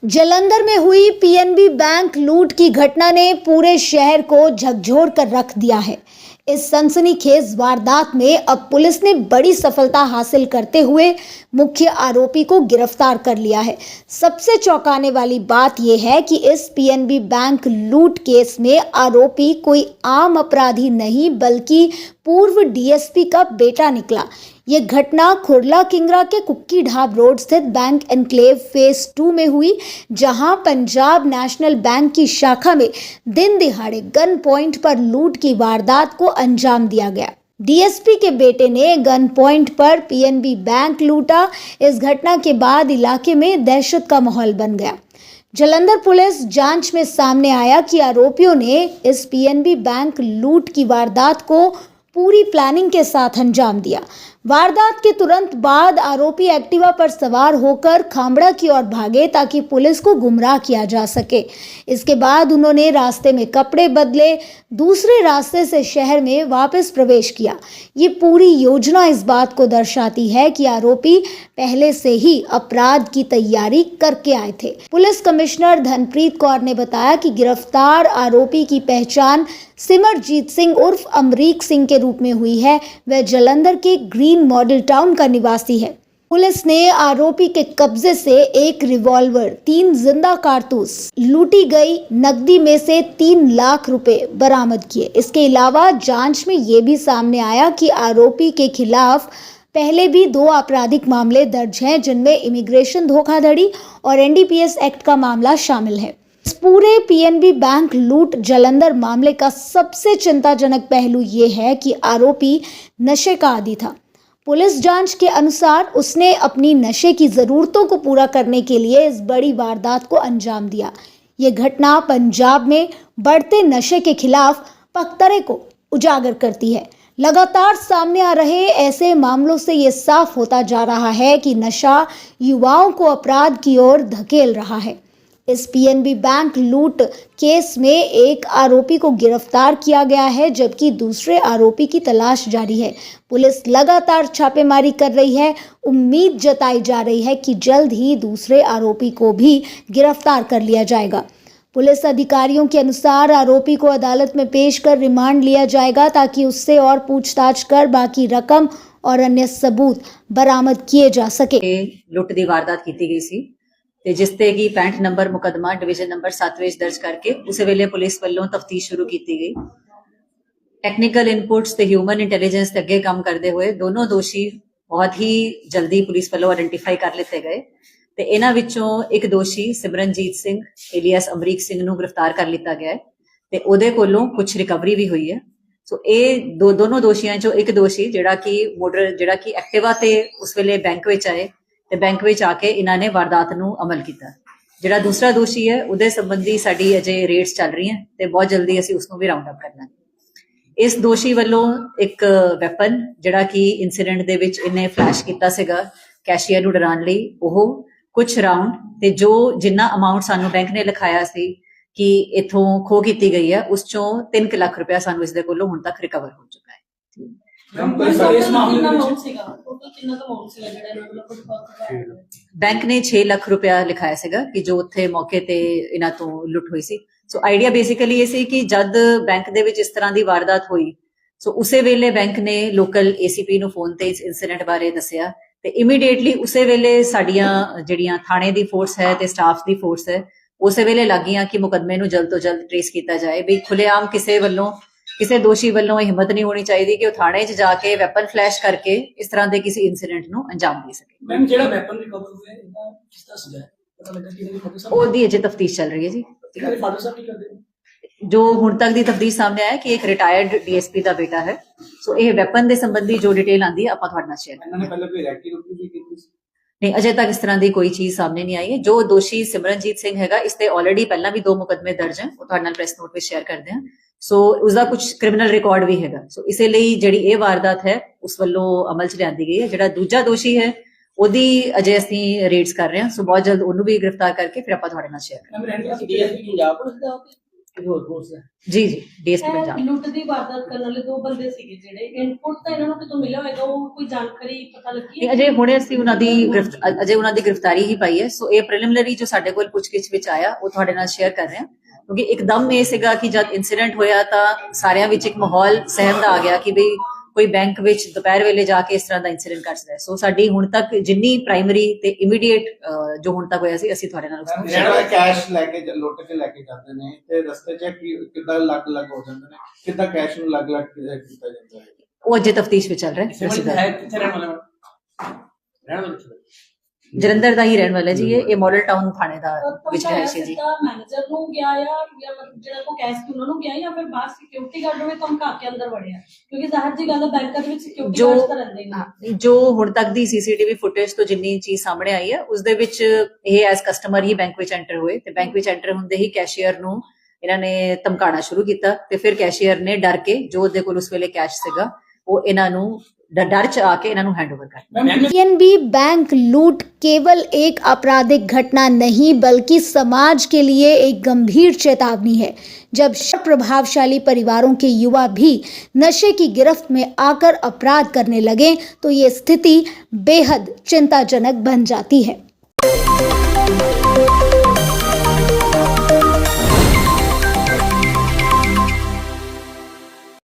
जालंधर में हुई PNB bank लूट की घटना ने पूरे शहर को झकझोर कर रख दिया है। इस सनसनीखेज वारदात में अब पुलिस ने बड़ी सफलता हासिल करते हुए मुख्य आरोपी को गिरफ्तार कर लिया है। सबसे चौंकाने वाली बात यह है कि इस पीएनबी बैंक लूट केस में आरोपी कोई आम अपराधी नहीं बल्कि पूर्व डीएसपी का बेटा निकला। ये घटना खुरला किंगरा के कुक्की ढाब रोड स्थित बैंक एनक्लेव फेज 2 में हुई, जहां पंजाब नेशनल बैंक की शाखा में दिन दिहाड़े गन पॉइंट पर लूट की वारदात को अंजाम दिया गया। डीएसपी के बेटे ने गन पॉइंट पर पीएनबी बैंक लूटा। इस घटना के बाद इलाके में दहशत का माहौल बन गया। जालंधर पुलिस जांच में सामने आया कि आरोपियों ने इस पीएनबी बैंक लूट की वारदात को पूरी प्लानिंग के साथ अंजाम दिया। वारदात के तुरंत बाद आरोपी एक्टिवा पर सवार होकर खामड़ा की ओर भागे ताकि पुलिस को गुमराह किया जा सके। इसके बाद उन्होंने रास्ते में कपड़े बदले दूसरे रास्ते से शहर में वापस प्रवेश किया। ये पूरी योजना इस बात को दर्शाती है कि आरोपी पहले से ही अपराध की तैयारी करके आए थे। पुलिस कमिश्नर धनप्रीत कौर ने बताया कि गिरफ्तार आरोपी की पहचान सिमरजीत सिंह उर्फ अमरीक सिंह के रूप में हुई है। वह जालंधर के ग्रीन मॉडल टाउन का निवासी है। पुलिस ने आरोपी के कब्जे से एक रिवॉल्वर, 3 जिंदा कारतूस, लूटी गई नकदी में से 3 लाख रुपए बरामद किए। इसके अलावा जांच में ये भी सामने आया कि आरोपी के खिलाफ पहले भी 2 आपराधिक मामले दर्ज हैं, जिनमें इमिग्रेशन धोखाधड़ी और एनडीपीएस एक्ट का मामला शामिल है। इस पूरे पीएनबी बैंक लूट जालंधर मामले का सबसे चिंताजनक पहलू ये है कि आरोपी नशे का आदी था। पुलिस जांच के अनुसार उसने अपनी नशे की जरूरतों को पूरा करने के लिए इस बड़ी वारदात को अंजाम दिया। ये घटना पंजाब में बढ़ते नशे के खिलाफ पखतरे को उजागर करती है। लगातार सामने आ रहे ऐसे मामलों से ये साफ होता जा रहा है कि नशा युवाओं को अपराध की ओर धकेल रहा है। इस पीएनबी बैंक लूट केस में एक आरोपी को गिरफ्तार किया गया है, जबकि दूसरे आरोपी की तलाश जारी है। पुलिस लगातार छापेमारी कर रही है। उम्मीद जताई जा रही है कि जल्द ही दूसरे आरोपी को भी गिरफ्तार कर लिया जाएगा। पुलिस अधिकारियों के अनुसार आरोपी को अदालत में पेश कर रिमांड लिया जाएगा ताकि उससे और पूछताछ कर बाकी रकम और अन्य सबूत बरामद किए जा सके। लुट दी वारदात की गई सी ਤੇ ਜਿਸ ਤੇ ਕੀ 65 ਨੰਬਰ ਮੁਕਦਮਾ ਡਿਵੀਜ਼ਨ ਨੰਬਰ 7 ਵਿੱਚ ਦਰਜ ਕਰਕੇ ਉਸੇ ਵੇਲੇ ਪੁਲਿਸ ਵੱਲੋਂ ਤਫਤੀਸ਼ ਸ਼ੁਰੂ ਕੀਤੀ ਗਈ। ਟੈਕਨੀਕਲ ਇਨਪੁਟਸ ਤੇ ਹਿਊਮਨ ਇੰਟੈਲੀਜੈਂਸ ਤੇ ਅੱਗੇ ਕੰਮ ਕਰਦੇ ਹੋਏ ਦੋਨੋਂ ਦੋਸ਼ੀ ਬਹੁਤ ਹੀ ਜਲਦੀ ਪੁਲਿਸ ਵੱਲੋਂ ਆਇਡੈਂਟੀਫਾਈ ਕਰ ਲਿੱਤੇ ਗਏ ਤੇ ਇਹਨਾਂ ਵਿੱਚੋਂ ਇੱਕ ਦੋਸ਼ੀ ਸਿਮਰਨਜੀਤ ਸਿੰਘ ਏਲੀਅਸ ਅਮਰੀਕ ਸਿੰਘ ਨੂੰ ਗ੍ਰਿਫਤਾਰ ਕਰ ਲਿੱਤਾ ਗਿਆ ਹੈ ਤੇ ਉਹਦੇ ਕੋਲੋਂ ਕੁਝ ਰਿਕਵਰੀ ਵੀ ਹੋਈ ਹੈ। ਸੋ ਇਹ ਦੋਨੋਂ ਦੋਸ਼ੀਆਂ ਚੋਂ ਇੱਕ ਦੋਸ਼ੀ ਜਿਹੜਾ ਕਿ ਐਕਟਿਵਾ ਤੇ ਉਸ ਵੇਲੇ ਬੈਂਕ ਵਿੱਚ ਆਏ ਤੇ ਬੈਂਕ ਵਿੱਚ ਆ ਕੇ ਇਹਨਾਂ ਨੇ ਵਾਰਦਾਤ ਨੂੰ ਅਮਲ ਕੀਤਾ। ਜਿਹੜਾ ਦੂਸਰਾ ਦੋਸ਼ੀ ਹੈ ਉਹਦੇ ਸੰਬੰਧੀ ਸਾਡੀ ਅਜੇ ਰੇਡਸ ਚੱਲ ਰਹੀਆਂ ਤੇ ਬਹੁਤ ਜਲਦੀ ਅਸੀਂ ਉਸ ਨੂੰ ਵੀ ਰਾਉਂਡ ਅਪ ਕਰ ਲਾਂਗੇ। ਇਸ ਦੋਸ਼ੀ ਵੱਲੋਂ ਇੱਕ ਵੈਪਨ ਜਿਹੜਾ ਕਿ ਇਨਸੀਡੈਂਟ ਦੇ ਵਿੱਚ ਇਹਨੇ ਫਲੈਸ਼ ਕੀਤਾ ਸੀਗਾ ਕੈਸ਼ੀਅਰ ਨੂੰ ਡਰਾਉਣ ਲਈ, ਉਹ ਕੁਝ ਰਾਉਂਡ ਤੇ ਜਿੰਨਾ ਅਮਾਉਂਟ ਸਾਨੂੰ ਬੈਂਕ ਨੇ ਲਿਖਾਇਆ ਸੀ ਕਿ ਇਥੋਂ ਖੋ ਕੀਤੀ ਗਈ ਹੈ ਉਸ ਚੋਂ 3 ਲੱਖ ਰੁਪਇਆ ਸਾਨੂੰ ਇਸ ਦੇ ਕੋਲੋਂ ਹੁਣ ਤੱਕ ਰਿਕਵਰ ਹੋ ਚੁੱਕਾ ਹੈ। बैंक ने 6 ਲੱਖ ਰੁਪਇਆ ਲਿਖਾਇਆ ਸੀਗਾ ਕਿ ਜੋ ਉੱਥੇ ਮੌਕੇ ਤੇ ਇਹਨਾਂ ਤੋਂ ਲੁੱਟ ਹੋਈ ਸੀ। ਸੋ ਆਈਡੀਆ ਬੇਸਿਕਲੀ ਇਹ ਸੀ ਕਿ ਜਦ ਬੈਂਕ ਦੇ ਵਿੱਚ ਇਸ ਤਰ੍ਹਾਂ ਦੀ ਵਾਰਦਾਤ ਹੋਈ ਸੋ ਉਸੇ ਵੇਲੇ ਬੈਂਕ ਨੇ ਲੋਕਲ ਏਸੀਪੀ ਨੂੰ ਫੋਨ ਤੇ ਇਸ ਇਨਸੀਡੈਂਟ ਬਾਰੇ ਦੱਸਿਆ ਤੇ ਇਮੀਡੀਏਟਲੀ ਉਸੇ ਵੇਲੇ ਸਾਡੀਆਂ ਜਿਹੜੀਆਂ ਥਾਣੇ ਦੀ ਫੋਰਸ ਹੈ ਤੇ ਸਟਾਫ ਦੀ ਫੋਰਸ ਹੈ ਉਸੇ ਵੇਲੇ ਲੱਗੀਆਂ ਕਿ ਮੁਕਦਮੇ ਨੂੰ ਜਲਦ ਤੋਂ ਜਲਦ ਟ੍ਰੇਸ ਕੀਤਾ ਜਾਏ। ਵੀ ਖੁੱਲੇਆਮ ਕਿਸੇ ਦੋਸ਼ੀ ਵੱਲੋਂ ਇਹ ਹਿੰਮਤ ਨਹੀਂ ਹੋਣੀ ਚਾਹੀਦੀ ਕਿ ਉਹ ਥਾਣੇ 'ਚ ਜਾ ਕੇ ਵੈਪਨ ਫਲੈਸ਼ ਕਰਕੇ ਇਸ ਤਰ੍ਹਾਂ ਦੇ ਕਿਸੇ ਇਨਸੀਡੈਂਟ ਨੂੰ ਅੰਜਾਮ ਦੇ ਸਕੇ। ਮੈਮ ਜਿਹੜਾ ਵੈਪਨ ਰਿਕਵਰ ਹੋਇਆ ਇਹਦਾ ਕਿਸ ਦਾ ਸੀਗਾ ਪਤਾ ਲੱਗਾ ਕਿ ਇਹਦੇ ਫਾਦਰ ਸਾਹਿਬ ਉਹਦੀ ਅਜੇ ਤਫਤੀਸ਼ ਚੱਲ ਰਹੀ ਹੈ ਜੀ। ਇਹਦੇ ਫਾਦਰ ਸਾਹਿਬ ਕੀ ਕਰਦੇ ਨੇ? ਜੋ ਹੁਣ ਤੱਕ ਦੀ ਤਫਤੀਸ਼ ਸਾਹਮਣੇ ਆਇਆ ਕਿ ਇੱਕ ਰਿਟਾਇਰਡ ਡੀਐਸਪੀ ਦਾ ਬੇਟਾ ਹੈ। ਸੋ ਇਹ ਵੈਪਨ ਦੇ ਸੰਬੰਧੀ ਜੋ ਡਿਟੇਲ ਆਂਦੀ ਹੈ ਆਪਾਂ ਤੁਹਾਡੇ ਨਾਲ ਸ਼ੇਅਰ ਇਹਨਾਂ ਨੇ ਪਹਿਲਾਂ ਕੋਈ ਰੈਕੀ ਰੁਕੀ ਵੀ ਕੀਤੀ ਸੀ? ਨਹੀਂ, ਅਜੇ ਤੱਕ ਇਸ ਤਰ੍ਹਾਂ ਦੀ ਕੋਈ ਚੀਜ਼ ਸਾਹਮਣੇ ਨਹੀਂ ਆਈ ਹੈ। ਜੋ ਦੋਸ਼ੀ ਸਿਮਰਨਜੀਤ ਸਿੰਘ ਹੈਗਾ ਇਸ ਤੇ ਆਲਰੇਡੀ ਪਹਿਲਾਂ ਵੀ 2 ਮੁਕਦਮੇ ਦਰਜ ਹੈ, ਉਹ ਤੁਹਾਡੇ ਨਾਲ ਪ੍ਰੈਸ ਨੋਟ ਵਿੱਚ ਸ਼ੇਅਰ ਕਰਦੇ ਹਾਂ। ਸੋ ਉਸਦਾ ਕੁਝ ਕ੍ਰਿਮੀਨਲ ਰਿਕਾਰਡ ਵੀ ਹੈਗਾ। ਸੋ ਇਸੇ ਲਈ ਜਿਹੜੀ ਇਹ ਵਾਰਦਾਤ ਹੈ ਉਸ ਵੱਲੋਂ ਅਮਲ 'ਚ ਲਿਆਂਦੀ ਗਈ ਹੈ। ਜਿਹੜਾ ਦੂਜਾ ਦੋਸ਼ੀ ਹੈ ਉਹਦੀ ਅਜੇ ਅਸੀਂ ਰੇਡਸ ਕਰ ਰਹੇ ਹਾਂ। ਸੋ ਬਹੁਤ ਜਲਦ ਉਹਨੂੰ ਵੀ ਗ੍ਰਿਫਤਾਰ ਕਰਕੇ ਫਿਰ ਆਪਾਂ ਤੁਹਾਡੇ ਨਾਲ ਸ਼ੇਅਰ ਕਰਾਂਗੇ। ਪੰਜਾਬ ਪੁਲਿਸ ਦਾ ਇਹ ਹੋਰ ਕੋਰਸ ਹੈ जी जी डीएसपी पंजाब। ਲੁੱਟ ਦੀ ਵਾਰਦਾਤ ਕਰਨ ਵਾਲੇ ਦੋ ਬੰਦੇ ਸੀਗੇ ਜਿਹੜੇ ਇਨਪੁਟ ਤਾਂ ਇਹਨਾਂ ਨੂੰ ਕਿਤੋਂ ਮਿਲਿਆ ਹੋਏਗਾ, ਉਹ ਕੋਈ ਜਾਣਕਾਰੀ ਪਤਾ ਲੱਗੀ ਨਹੀਂ, ਅਜੇ ਹੁਣੇ ਅਸੀਂ ਉਹਨਾਂ ਦੀ ਅਜੇ ਉਹਨਾਂ ਦੀ ਗ੍ਰਿਫਤਾਰੀ ਹੀ ਪਾਈ ਹੈ। ਸੋ ਇਹ ਪ੍ਰੀਲਿਮਿਨਰੀ ਜੋ ਸਾਡੇ ਕੋਲ ਪੁੱਛਗਿੱਛ ਵਿੱਚ ਆਇਆ ਉਹ ਤੁਹਾਡੇ ਨਾਲ ਸ਼ੇਅਰ ਕਰ ਰਹੇ ਹਾਂ, ਕਿਉਂਕਿ ਇੱਕਦਮ ਇਹ ਸੀਗਾ ਕਿ ਜਦ ਇਨਸੀਡੈਂਟ ਹੋਇਆ ਤਾਂ ਸਾਰਿਆਂ ਵਿੱਚ ਇੱਕ ਮਾਹੌਲ ਸਹਿਮ ਦਾ ਆ ਗਿਆ ਕਿ ਬਈ ਕੋਈ ਬੈਂਕ ਵਿੱਚ ਦੁਪਹਿਰ ਵੇਲੇ ਜਾ ਕੇ ਇਸ ਤਰ੍ਹਾਂ ਦਾ ਇਨਸੀਡੈਂਟ ਕਰ ਸਕਦਾ ਹੈ। ਸੋ ਸਾਡੀ ਹੁਣ ਤੱਕ ਜਿੰਨੀ ਪ੍ਰਾਇਮਰੀ ਤੇ ਇਮੀਡੀਏਟ ਜੋ ਹੁਣ ਤੱਕ ਹੋਇਆ ਸੀ ਅਸੀਂ ਤੁਹਾਡੇ ਨਾਲ ਉਸ ਨੂੰ share ਜਿਹੜਾ ਕੈਸ਼ ਲੈ ਕੇ ਲੁੱਟ ਕੇ ਲੈ ਕੇ ਜਾਂਦੇ ਨੇ ਤੇ ਰਸਤੇ 'ਚ ਕਿੱਦਾਂ ਲੱਗ ਹੋ ਜਾਂਦੇ ਨੇ, ਕਿੱਦਾਂ ਕੈਸ਼ ਨੂੰ ਲੱਗ ਕੀਤਾ ਜਾਂਦਾ ਹੈ, ਉਹ ਅਜੇ ਤਫਤੀਸ਼ ਵਿੱਚ ਚੱਲ ਰਿਹਾ ਹੈ। ਅਸੀਂ ਹੈ ਕਿੱਥੇ ਰਹਿਣ ਵਾਲੇ ਰਹਿਣ ਵਾਲੇ ਜਲੰਧਰ ਦਾ ਹੀ ਰਹਿਣ ਵਾਲਾ ਜੀ, ਇਹ ਮਾਡਲ ਟਾਊਨ ਥਾਣੇ ਦਾ ਵਿੱਚ ਹੈ ਸੀ ਜੀ। ਮੈਨੇਜਰ ਨੂੰ ਗਿਆ ਜਾਂ ਮਤਲਬ ਜਿਹੜਾ ਕੋ ਕੈਸ਼ ਸੀ ਉਹਨਾਂ ਨੂੰ ਗਿਆ ਜਾਂ ਫਿਰ ਬਾਹਰ ਸਿਕਿਉਰਿਟੀ ਗਾਰਡ ਨੂੰ ਧਮਕਾ ਕੇ ਅੰਦਰ ਵੜਿਆ, ਕਿਉਂਕਿ ਜ਼ਾਹਿਰ ਜੀ ਗੱਲ ਹੈ ਬੈਂਕਾਂ ਦੇ ਵਿੱਚ ਸਿਕਿਉਰਿਟੀ ਗਾਰਡ ਤਾਂ ਰਹਿੰਦੇ ਨੇ। ਜੋ ਹੁਣ ਤੱਕ ਦੀ ਸੀਸੀਟੀਵੀ ਫੁਟੇਜ ਤੋਂ ਜਿੰਨੀ ਚੀਜ਼ ਸਾਹਮਣੇ ਆਈ ਹੈ ਉਸ ਦੇ ਵਿੱਚ ਇਹ ਐਸ ਕਸਟਮਰ ਹੀ ਬੈਂਕ ਵਿੱਚ ਐਂਟਰ ਹੋਏ ਤੇ ਬੈਂਕ ਵਿੱਚ ਐਂਟਰ ਹੁੰਦੇ ਹੀ ਕੈਸ਼ੀਅਰ ਨੂੰ ਇਹਨਾਂ ਨੇ ਧਮਕਾਉਣਾ ਸ਼ੁਰੂ ਕੀਤਾ ਤੇ ਫਿਰ ਕੈਸ਼ੀਅਰ ਨੇ ਡਰ ਕੇ ਜੋ ਉਹਦੇ ਕੋਲ ਉਸ ਵੇਲੇ ਕੈਸ਼ ਸੀਗਾ ਉਹ ਇਹਨਾਂ ਨੂੰ डर च आके इन्होंने हैंड ओवर कर। पीएनबी बैंक लूट केवल एक आपराधिक घटना नहीं बल्कि समाज के लिए एक गंभीर चेतावनी है। जब प्रभावशाली परिवारों के युवा भी नशे की गिरफ्त में आकर अपराध करने लगे तो ये स्थिति बेहद चिंताजनक बन जाती है।